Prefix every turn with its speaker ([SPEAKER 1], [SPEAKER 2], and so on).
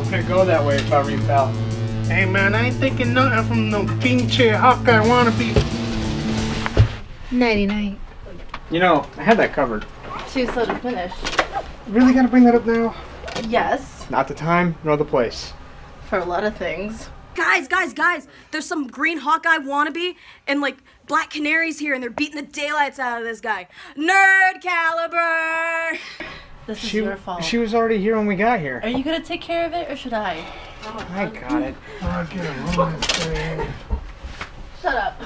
[SPEAKER 1] gonna go that way if I were you, pal.
[SPEAKER 2] Hey man, I ain't thinking nothing from no pinche Hawkeye wannabe.
[SPEAKER 3] Nighty night.
[SPEAKER 1] You know, I had that covered.
[SPEAKER 3] Too slow to finish.
[SPEAKER 1] Really gotta bring that up now?
[SPEAKER 3] Yes.
[SPEAKER 1] Not the time, nor the place.
[SPEAKER 3] For a lot of things.
[SPEAKER 4] Guys, there's some green Hawkeye wannabe and like black canaries here and they're beating the daylights out of this guy. Nerd caliber!
[SPEAKER 3] This is your fault.
[SPEAKER 1] She was already here when we got here.
[SPEAKER 3] Are you gonna take care of it or should I?
[SPEAKER 1] I got it.
[SPEAKER 2] I'll get a moment.
[SPEAKER 3] Shut up.